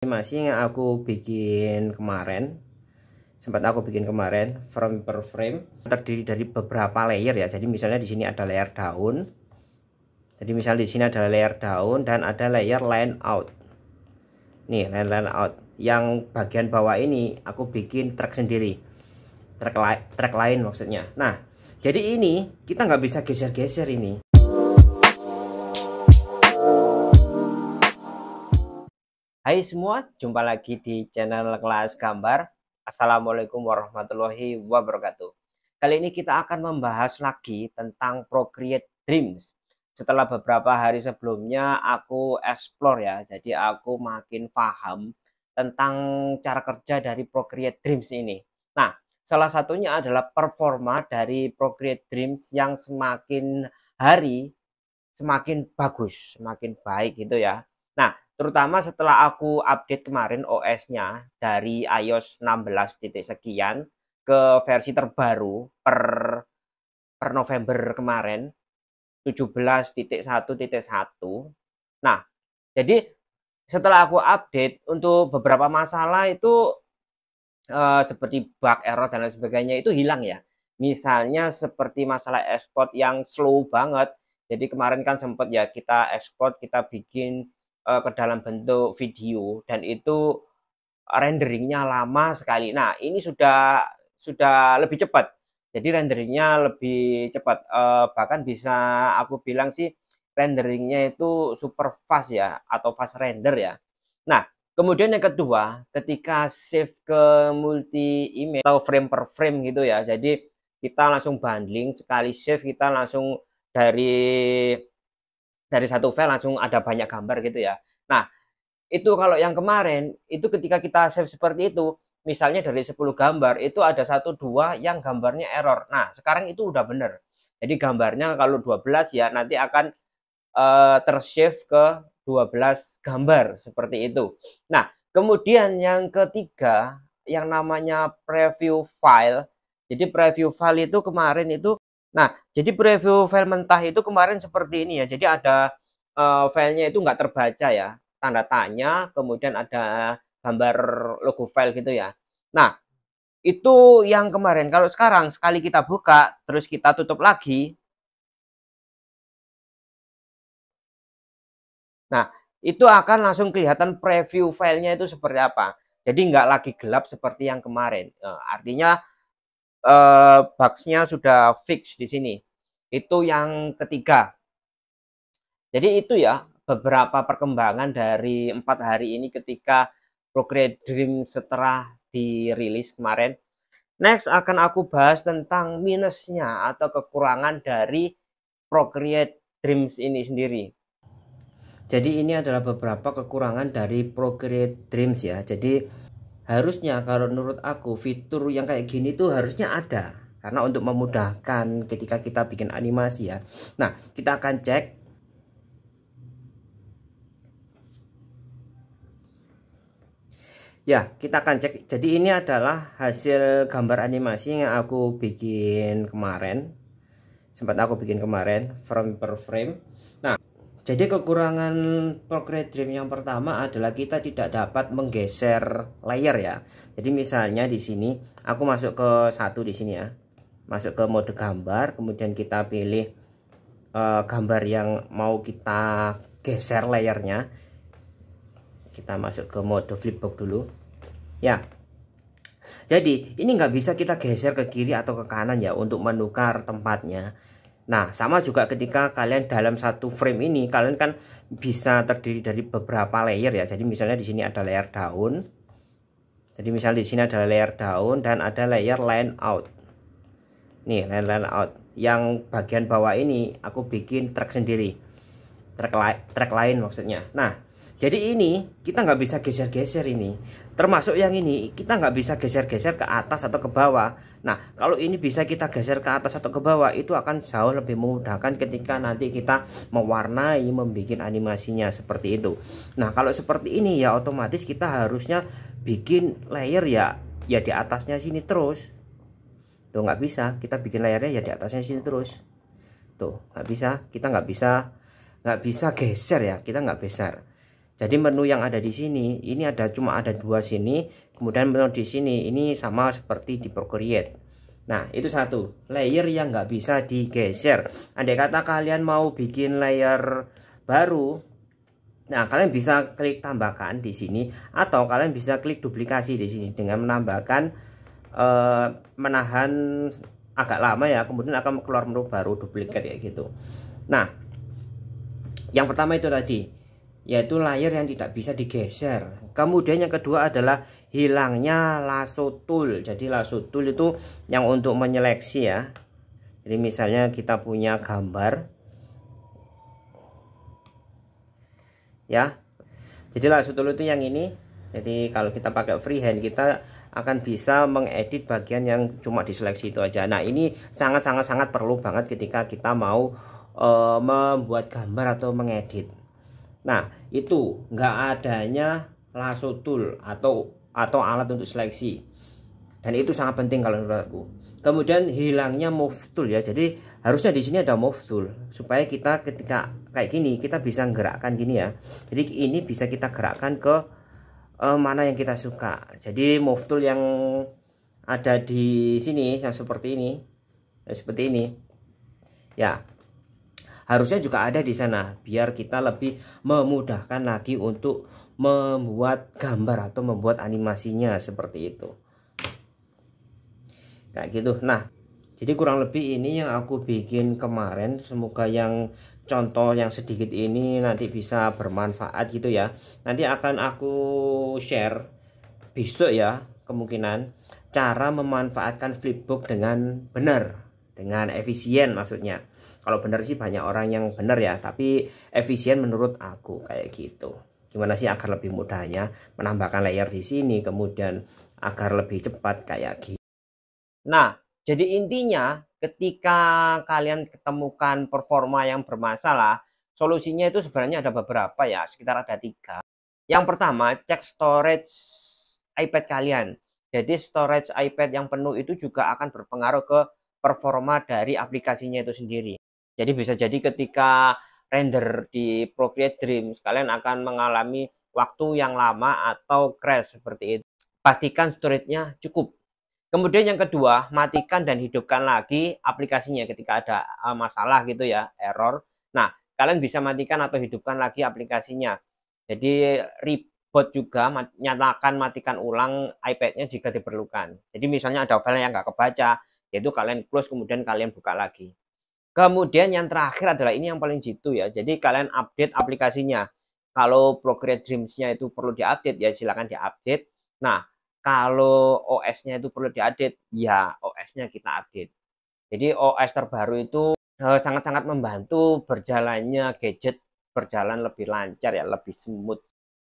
Animasi yang aku bikin kemarin, sempat aku bikin kemarin frame per frame, terdiri dari beberapa layer ya. Jadi misalnya di sini ada layer daun. Jadi misalnya di sini ada layer daun dan ada layer line out. Nih, line out. Yang bagian bawah ini aku bikin track sendiri. Track lain maksudnya. Nah, jadi ini kita nggak bisa geser-geser ini. Hai semua, jumpa lagi di channel Kelas Gambar. Assalamualaikum warahmatullahi wabarakatuh. Kali ini kita akan membahas lagi tentang Procreate Dreams. Setelah beberapa hari sebelumnya aku explore ya, jadi aku makin paham tentang cara kerja dari Procreate Dreams ini. Nah, salah satunya adalah performa dari Procreate Dreams yang semakin hari semakin bagus, semakin baik gitu ya. Nah, terutama setelah aku update kemarin OS-nya dari iOS 16 titik sekian ke versi terbaru per November kemarin 17.1.1. Nah, jadi setelah aku update untuk beberapa masalah itu seperti bug, error dan lain sebagainya itu hilang ya. Misalnya seperti masalah ekspor yang slow banget. Jadi kemarin kan sempat ya kita ekspor, kita bikin ke dalam bentuk video dan itu renderingnya lama sekali. Nah, ini sudah lebih cepat. Jadi renderingnya lebih cepat. Bahkan bisa aku bilang sih renderingnya itu super fast ya atau fast render ya. Nah, kemudian yang kedua, ketika save ke multi image atau frame per frame gitu ya. Jadi kita langsung bundling, sekali save kita langsung dari satu file langsung ada banyak gambar gitu ya. Nah, itu kalau yang kemarin itu ketika kita save seperti itu, misalnya dari 10 gambar itu ada 1-2 yang gambarnya error. Nah, sekarang itu udah bener. Jadi gambarnya kalau 12 ya nanti akan tersave ke 12 gambar seperti itu. Nah, kemudian yang ketiga yang namanya preview file. Jadi preview file itu kemarin itu, nah, jadi preview file mentah itu kemarin seperti ini ya. Jadi ada filenya itu nggak terbaca ya, tanda tanya, kemudian ada gambar logo file gitu ya. Nah, itu yang kemarin. Kalau sekarang sekali kita buka, terus kita tutup lagi. Nah, itu akan langsung kelihatan preview filenya itu seperti apa. Jadi nggak lagi gelap seperti yang kemarin. Artinya bugs-nya sudah fix di sini. Itu yang ketiga. Jadi itu ya beberapa perkembangan dari 4 hari ini ketika Procreate Dream setelah dirilis kemarin. Next akan aku bahas tentang minusnya atau kekurangan dari Procreate Dreams ini sendiri. Jadi ini adalah beberapa kekurangan dari Procreate Dreams ya. Jadi harusnya kalau menurut aku fitur yang kayak gini tuh harusnya ada. Karena untuk memudahkan ketika kita bikin animasi ya. Nah, kita akan cek. Ya, kita akan cek. Jadi ini adalah hasil gambar animasi yang aku bikin kemarin. Sempat aku bikin kemarin frame per frame. Nah, jadi kekurangan Procreate Dream yang pertama adalah kita tidak dapat menggeser layer ya. Jadi misalnya di sini aku masuk ke satu di sini ya. Masuk ke mode gambar, kemudian kita pilih gambar yang mau kita geser layernya. Kita masuk ke mode flipbook dulu. Ya. Jadi ini nggak bisa kita geser ke kiri atau ke kanan ya untuk menukar tempatnya. Nah, sama juga ketika kalian dalam satu frame ini, kalian kan bisa terdiri dari beberapa layer ya. Jadi misalnya di sini ada layer daun. Jadi misalnya di sini ada layer daun dan ada layer line out. Nih, line out. Yang bagian bawah ini aku bikin track sendiri. Track lain maksudnya. Nah, jadi ini kita nggak bisa geser-geser ini. Termasuk yang ini kita nggak bisa geser-geser ke atas atau ke bawah. Nah, kalau ini bisa kita geser ke atas atau ke bawah, itu akan jauh lebih memudahkan ketika nanti kita mewarnai, membuat animasinya seperti itu. Nah, kalau seperti ini ya otomatis kita harusnya bikin layer ya di atasnya sini terus. Tuh nggak bisa, kita bikin layernya ya di atasnya sini terus. Tuh nggak bisa, kita nggak bisa geser ya, kita nggak geser. Jadi menu yang ada di sini ini cuma ada dua sini, kemudian menu di sini ini sama seperti di Procreate. Nah, itu satu layer yang nggak bisa digeser. Andai kata kalian mau bikin layer baru, nah kalian bisa klik tambahkan di sini, atau kalian bisa klik duplikasi di sini dengan menambahkan menahan agak lama ya, kemudian akan keluar menu baru duplikat kayak gitu. Nah, yang pertama itu tadi, yaitu layer yang tidak bisa digeser. Kemudian yang kedua adalah hilangnya lasso tool. Jadi lasso tool itu yang untuk menyeleksi ya. Jadi misalnya kita punya gambar ya. Jadi lasso tool itu yang ini. Jadi kalau kita pakai freehand, kita akan bisa mengedit bagian yang cuma diseleksi itu aja. Nah, ini sangat perlu banget ketika kita mau membuat gambar atau mengedit. Nah, itu nggak adanya lasso tool atau alat untuk seleksi, dan itu sangat penting kalau menurutku. Kemudian hilangnya move tool ya. Jadi harusnya di sini ada move tool supaya kita ketika kayak gini kita bisa gerakkan gini ya. Jadi ini bisa kita gerakkan ke mana yang kita suka. Jadi move tool yang ada di sini yang seperti ini, ya harusnya juga ada di sana biar kita lebih memudahkan lagi untuk membuat gambar atau membuat animasinya seperti itu kayak gitu. Nah, jadi kurang lebih ini yang aku bikin kemarin. Semoga yang contoh yang sedikit ini nanti bisa bermanfaat gitu ya. Nanti akan aku share besok ya, kemungkinan cara memanfaatkan flipbook dengan benar, dengan efisien maksudnya. Kalau benar sih banyak orang yang benar ya, tapi efisien menurut aku kayak gitu. Gimana sih agar lebih mudahnya menambahkan layer di sini, kemudian agar lebih cepat kayak gitu. Nah, jadi intinya ketika kalian ketemukan performa yang bermasalah, solusinya itu sebenarnya ada beberapa ya, sekitar ada 3. Yang pertama, cek storage iPad kalian. Jadi storage iPad yang penuh itu juga akan berpengaruh ke performa dari aplikasinya itu sendiri. Jadi bisa jadi ketika render di Procreate Dreams kalian akan mengalami waktu yang lama atau crash seperti itu. Pastikan storage-nya cukup. Kemudian yang kedua, matikan dan hidupkan lagi aplikasinya ketika ada masalah gitu ya, error. Nah, kalian bisa matikan atau hidupkan lagi aplikasinya. Jadi reboot juga, nyalakan matikan ulang iPad-nya jika diperlukan. Jadi misalnya ada file yang nggak kebaca, yaitu kalian close kemudian kalian buka lagi. Kemudian yang terakhir adalah ini yang paling jitu ya. Jadi kalian update aplikasinya. Kalau Procreate Dreams-nya itu perlu diupdate ya silakan diupdate. Nah, kalau OS-nya itu perlu diupdate, ya OS-nya kita update. Jadi OS terbaru itu sangat-sangat membantu berjalannya gadget berjalan lebih lancar ya, lebih smooth.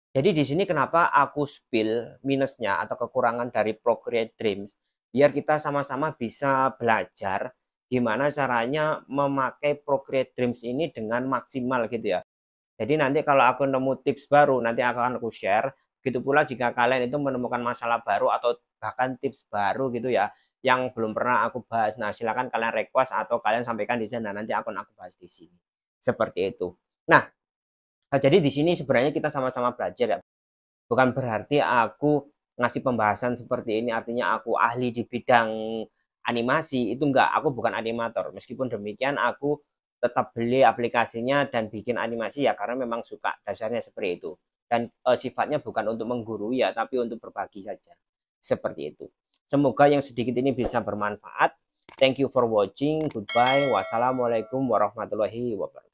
Jadi di sini kenapa aku spill minusnya atau kekurangan dari Procreate Dreams, biar kita sama-sama bisa belajar gimana caranya memakai Procreate Dreams ini dengan maksimal gitu ya. Jadi nanti kalau aku nemu tips baru nanti akan aku share. Begitu pula jika kalian itu menemukan masalah baru atau bahkan tips baru gitu ya yang belum pernah aku bahas. Nah, silakan kalian request atau kalian sampaikan di sana, nanti akan aku bahas di sini. Seperti itu. Nah, jadi di sini sebenarnya kita sama-sama belajar ya. Bukan berarti aku ngasih pembahasan seperti ini artinya aku ahli di bidang animasi, itu enggak, aku bukan animator. Meskipun demikian aku tetap beli aplikasinya dan bikin animasi ya karena memang suka, dasarnya seperti itu. Dan sifatnya bukan untuk menggurui ya, tapi untuk berbagi saja. Seperti itu. Semoga yang sedikit ini bisa bermanfaat. Thank you for watching. Goodbye. Wassalamualaikum warahmatullahi wabarakatuh.